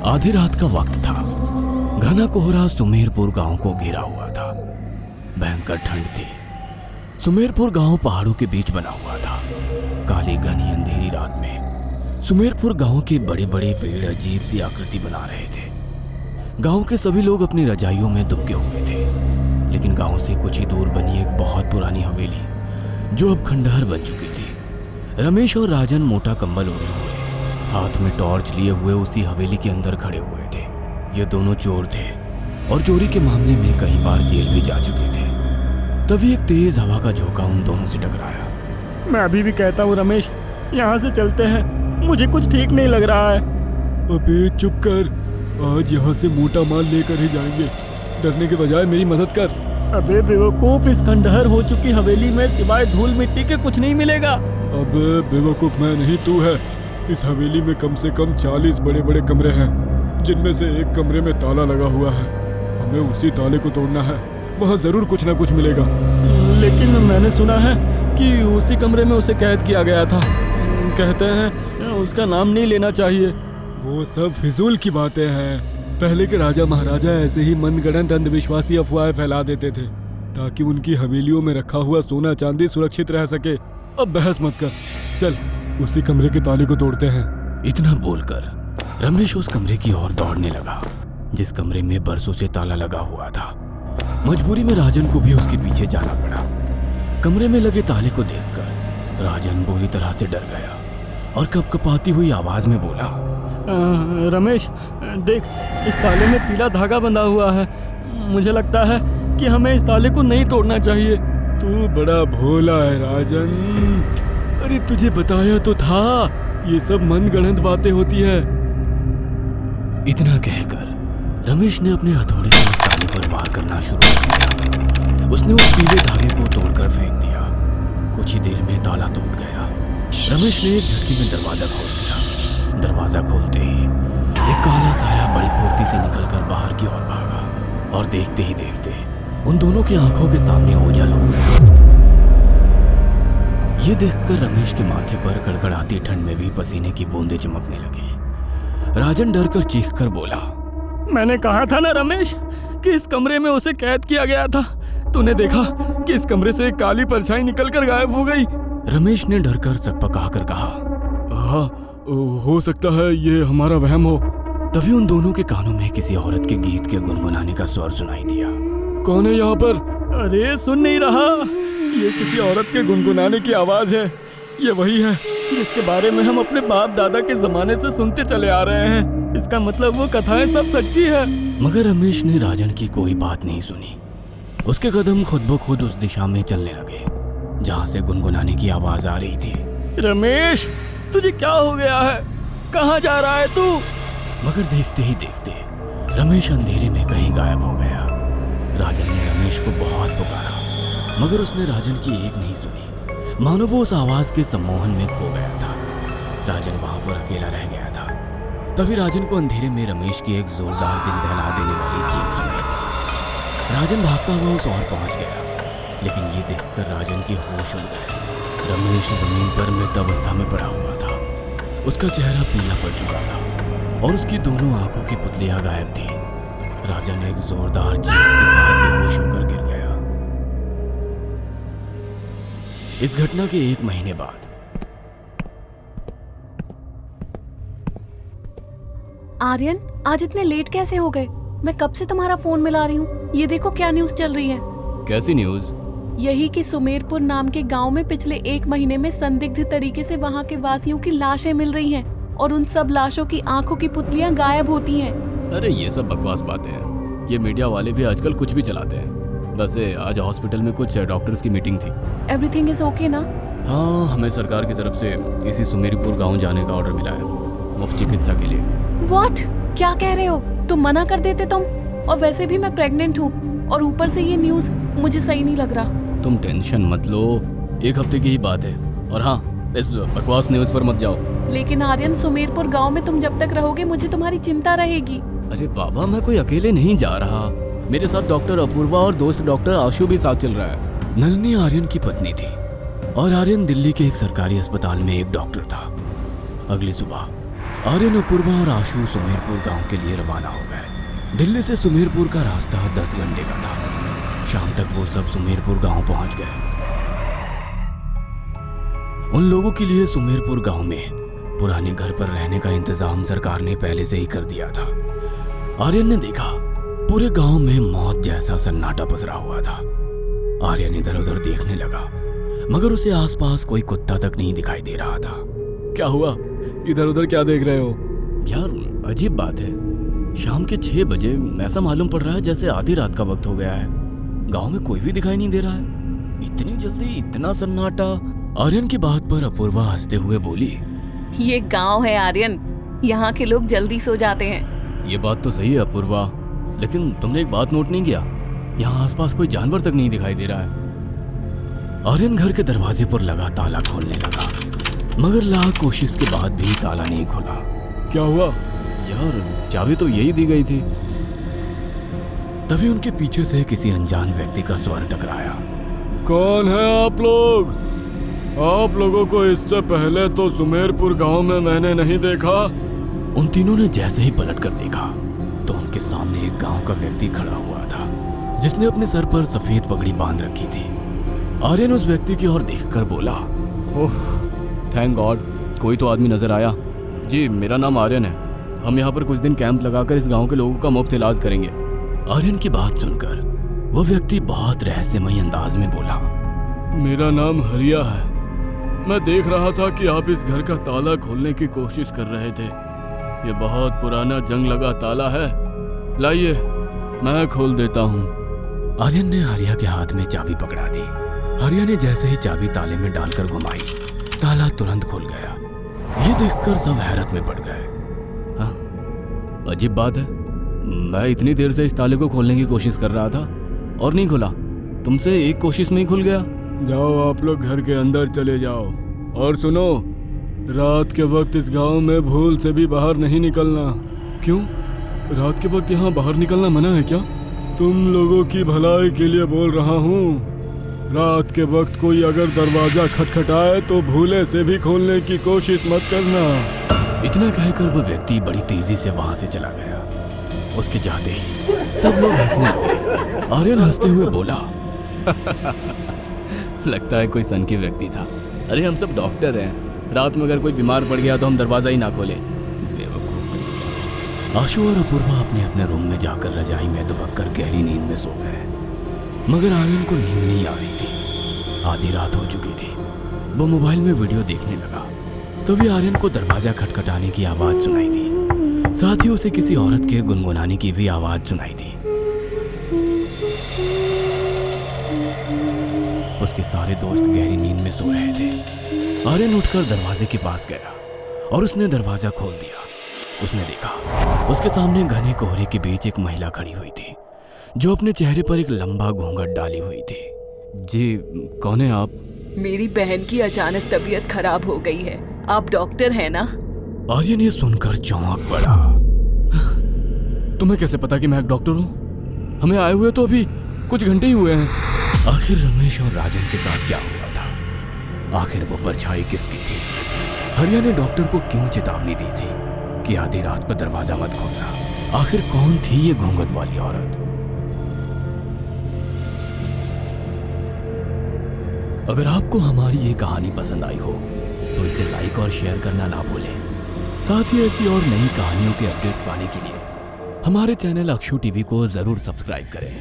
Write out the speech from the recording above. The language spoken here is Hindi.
आधी रात का वक्त था। घना कोहरा सुमेरपुर गांव को घेरा हुआ था। भयंकर ठंड थी। सुमेरपुर गांव पहाड़ों के बीच बना हुआ था। काली घनी अंधेरी रात में सुमेरपुर गांव के बड़े बड़े पेड़ अजीब सी आकृति बना रहे थे। गांव के सभी लोग अपनी रजाइयों में दुबके हुए थे, लेकिन गांव से कुछ ही दूर बनी एक बहुत पुरानी हवेली जो अब खंडहर बन चुकी थी। रमेश और राजन मोटा कंबल ओढ़े हुए, हाथ में टॉर्च लिए हुए उसी हवेली के अंदर खड़े हुए थे। ये दोनों चोर थे और चोरी के मामले में कई बार जेल भी जा चुके थे। तभी एक तेज हवा का झोंका उन दोनों से टकराया। मैं अभी भी कहता हूँ रमेश, यहाँ से चलते हैं। मुझे कुछ ठीक नहीं लग रहा है। अबे चुप कर, आज यहाँ से मोटा माल लेकर ही जाएंगे। डरने के बजाय मेरी मदद कर। अबे बेवकूफ, इस खंडहर हो चुकी हवेली में सिवाय धूल मिट्टी के कुछ नहीं मिलेगा। अबे बेवकूफ मैं नहीं, तू है। इस हवेली में कम से कम 40 बड़े बड़े कमरे हैं, जिनमें से एक कमरे में ताला लगा हुआ है। हमें उसी ताले को तोड़ना है, वहाँ जरूर कुछ ना कुछ मिलेगा। लेकिन मैंने सुना है कि उसी कमरे में उसे कैद किया गया था। कहते हैं उसका नाम नहीं लेना चाहिए। वो सब फिजूल की बातें हैं। पहले के राजा महाराजा ऐसे ही मनगढ़ंत अंधविश्वासी अफवाहें फैला देते थे ताकि उनकी हवेलियों में रखा हुआ सोना चांदी सुरक्षित रह सके। अब बहस मत कर, चल उसी कमरे के ताले को तोड़ते हैं। इतना बोलकर रमेश उस कमरे की ओर दौड़ने लगा जिस कमरे में बरसों से ताला लगा हुआ था। मजबूरी में राजन को भी उसके पीछे जाना पड़ा। कमरे में लगे ताले को देखकर राजन बुरी तरह से डर गया और कपकपाती हुई आवाज में बोला, रमेश देख, इस ताले में पीला धागा बंधा हुआ है। मुझे लगता है कि हमें इस ताले को नहीं तोड़ना चाहिए। तू बड़ा भोला है राजन। अरे तुझे बताया तो था, ये सब मनगढ़ंत बातें होती है। इतना कहकर रमेश ने अपने हथौड़े से उस ताले पर वार करना शुरू कर दिया। उसने उस पीले धागे को तोड़कर फेंक दिया। कुछ ही देर में ताला टूट गया। रमेश ने एक झटके में दरवाजा खोल दिया। दरवाजा खोलते ही एक काला साया बड़ी फुर्ती से निकलकर बाहर की ओर भागा और देखते ही देखते उन दोनों की आंखों के सामने ओझल हो गया। ये देखकर रमेश के माथे पर कड़कड़ाती ठंड में भी पसीने की बूंदें चमकने लगी। राजन डर कर चीख कर बोला, मैंने कहा था ना रमेश कि इस कमरे में उसे कैद किया गया था। तूने देखा कि इस कमरे से एक काली परछाई निकलकर गायब हो गई। रमेश ने डर कर सकपका कर कहा, हाँ हो सकता है ये हमारा वहम हो। तभी उन दोनों के कानों में किसी औरत के गीत के गुनगुनाने का स्वर सुनाई दिया। कौन है यहाँ पर? अरे सुन नहीं रहा? ये किसी औरत के गुनगुनाने की आवाज है। ये वही है जिसके बारे में हम अपने बाप दादा के जमाने से सुनते चले आ रहे हैं। इसका मतलब वो कथाएं सब सच्ची है। मगर रमेश ने राजन की कोई बात नहीं सुनी। उसके कदम खुद ब खुद उस दिशा में चलने लगे जहाँ से गुनगुनाने की आवाज आ रही थी। रमेश, तुझे क्या हो गया है? कहाँ जा रहा है तू? मगर देखते ही देखते रमेश अंधेरे में कहीं गायब हो गया। राजन ने रमेश को बहुत पुकारा, मगर उसने राजन की एक नहीं सुनी। मानो वो उस आवाज के सम्मोहन में खो गया था। राजन वहां पर अकेला रह गया था। तभी राजन को अंधेरे में रमेश की एक जोरदार दिल दहला देने वाली चीख सुनाई दी। राजन भागता हुआ उस ओर पहुंच गया, लेकिन ये देखकर राजन के होश उड़ गए। रमेश जमीन पर मृत अवस्था में पड़ा हुआ था। उसका चेहरा पीला पड़ चुका था और उसकी दोनों आंखों की पुतलियां गायब थी। राजन एक जोरदार चीख के साथ बेहोश होकर गिर गया। इस घटना के 1 महीने बाद आर्यन, आज इतने लेट कैसे हो गए? मैं कब से तुम्हारा फोन मिला रही हूँ। ये देखो क्या न्यूज़ चल रही है। कैसी न्यूज़? यही कि सुमेरपुर नाम के गांव में पिछले 1 महीने में संदिग्ध तरीके से वहां के वासियों की लाशें मिल रही हैं और उन सब लाशों की आंखों की पुतलियां गायब होती हैं। अरे ये सब बकवास बातें हैं। ये मीडिया वाले भी आजकल कुछ भी चलाते हैं। वैसे आज हॉस्पिटल में कुछ डॉक्टर्स की मीटिंग थी। एवरीथिंग इज ओके ना? हाँ, हमें सरकार की तरफ से इसी सुमेरपुर गांव जाने का ऑर्डर मिला है, मुफ्त चिकित्सा के लिए। व्हाट? क्या कह रहे हो? तुम मना कर देते तुम। और वैसे भी मैं प्रेग्नेंट हूँ और ऊपर से ये न्यूज़ मुझे सही नहीं लग रहा। तुम टेंशन मत लो, 1 हफ्ते की ही बात है। और हाँ, इस बकवास न्यूज़ पर मत जाओ। लेकिन आर्यन, सुमेरपुर गांव में तुम जब तक रहोगे मुझे तुम्हारी चिंता रहेगी। अरे बाबा, मैं कोई अकेले नहीं जा रहा। मेरे साथ डॉक्टर अपूर्वा और दोस्त डॉक्टर आशु भी साथ चल रहा है। नलिनी आर्यन की पत्नी थी और आर्यन दिल्ली के एक सरकारी अस्पताल में एक डॉक्टर था। अगली सुबह आर्यन, अपूर्वा और आशु सुमेरपुर गांव के लिए रवाना हो गए। दिल्ली से सुमेरपुर का रास्ता 10 घंटे का था। शाम तक वो सब सुमेरपुर गांव पहुंच गए। उन लोगों के लिए सुमेरपुर गांव में पुराने घर पर रहने का इंतजाम सरकार ने पहले से ही कर दिया था। आर्यन ने देखा पूरे गांव में मौत जैसा सन्नाटा पसरा हुआ था। आर्यन इधर उधर देखने लगा, मगर उसे आसपास कोई कुत्ता तक नहीं दिखाई दे रहा था। क्या हुआ? इधर उधर क्या देख रहे हो? यार अजीब बात है, शाम के 6 बजे ऐसा मालूम पड़ रहा है जैसे आधी रात का वक्त हो गया है। गांव में कोई भी दिखाई नहीं दे रहा है। इतनी जल्दी इतना सन्नाटा। आर्यन की बात पर अपूर्वा हंसते हुए बोली, ये गांव है आर्यन, यहाँ के लोग जल्दी सो जाते हैं। ये बात तो सही है अपूर्वा, लेकिन तुमने एक बात नोट नहीं किया, यहाँ आसपास कोई जानवर तक नहीं दिखाई दे रहा है। आर्यन घर के दरवाजे पर लगा ताला खोलने लगा, मगर लाख कोशिश के बाद भी ताला नहीं खुला। क्या हुआ? यार चाबी तो यही दी गई थी। तभी उनके पीछे से किसी अनजान व्यक्ति का स्वर टकराया। कौन है आप लोग? आप लोगों को इससे पहले तो सुमेरपुर गांव में मैंने नहीं देखा। उन तीनों ने जैसे ही पलट कर देखा तो उनके सामने एक गांव का व्यक्ति खड़ा हुआ था, जिसने अपने सर पर सफेद पगड़ी बांध रखी थी। आर्यन उस व्यक्ति की ओर देखकर बोला, ओह थैंक गॉड, कोई तो आदमी नजर आया। जी मेरा नाम आर्यन है, हम यहाँ पर कुछ दिन कैंप लगाकर इस गांव के लोगों का मुफ्त इलाज करेंगे। आर्यन की बात सुनकर वो व्यक्ति बहुत रहस्यमय अंदाज में बोला, मेरा नाम हरिया है। मैं देख रहा था कि आप इस घर का ताला खोलने की कोशिश कर रहे थे। ये बहुत पुराना जंग लगा ताला है, लाइए मैं खोल देता हूँ। आर्यन ने हरिया के हाथ में चाबी पकड़ा दी। हरिया ने जैसे ही चाबी ताले में डालकर घुमाई, ताला तुरंत खुल गया। ये देखकर सब हैरत में पड़ गए। हाँ, अजीब बात है, मैं इतनी देर से इस ताले को खोलने की कोशिश कर रहा था और नहीं खुला, तुमसे एक कोशिश में ही खुल गया। जाओ आप लोग घर के अंदर चले जाओ, और सुनो, रात के वक्त इस गांव में भूल से भी बाहर नहीं निकलना। क्यों? रात के वक्त यहाँ बाहर निकलना मना है क्या? तुम लोगों की भलाई के लिए बोल रहा हूँ। रात के वक्त कोई अगर दरवाजा खटखटाए तो भूले से भी खोलने की कोशिश मत करना। इतना कहकर वो व्यक्ति बड़ी तेजी से वहां से चला गया। उसके जाते ही सब लोग हंसने लगे। आर्यन हंसते हुए बोला, लगता है कोई सनकी व्यक्ति था। अरे हम सब डॉक्टर हैं, रात में अगर कोई बीमार पड़ गया तो हम दरवाजा ही ना खोले, बेवकूफ। आशु और अपूर्वा अपने अपने रूम में जाकर रजाई में दुबककर गहरी नींद में सो गए, मगर आर्यन को नींद नहीं आ रही थी। आधी रात हो चुकी थी। वो मोबाइल में वीडियो देखने लगा। तभी आर्यन को दरवाजा खटखटाने की आवाज सुनाई दी, साथ ही उसे किसी औरत के गुनगुनाने की भी आवाज सुनाई दी। उसके सारे दोस्त गहरी नींद में सो रहे थे। आर्यन उठकर दरवाजे के पास गया और उसने दरवाजा खोल दिया। उसने देखा उसके सामने घने कोहरे के बीच एक महिला खड़ी हुई थी, जो अपने चेहरे पर एक लंबा घूंघट डाली हुई थी। जी कौन है आप? मेरी बहन की अचानक तबीयत खराब हो गई है, आप डॉक्टर हैं ना? आर्यन ये सुनकर चौंक पड़ा। तुम्हें कैसे पता कि मैं एक डॉक्टर हूँ? हमें आए हुए तो अभी कुछ घंटे ही हुए हैं। आखिर रमेश और राजन के साथ क्या हुआ था? आखिर वो परछाई किसकी थी? हरिया ने डॉक्टर को क्यों चेतावनी दी थी कि आधी रात पर दरवाजा मत खोलना? आखिर कौन थी ये घूंघट वाली औरत? अगर आपको हमारी ये कहानी पसंद आई हो तो इसे लाइक और शेयर करना ना भूलें। साथ ही ऐसी और नई कहानियों के अपडेट्स पाने के लिए हमारे चैनल अक्षु टीवी को जरूर सब्सक्राइब करें।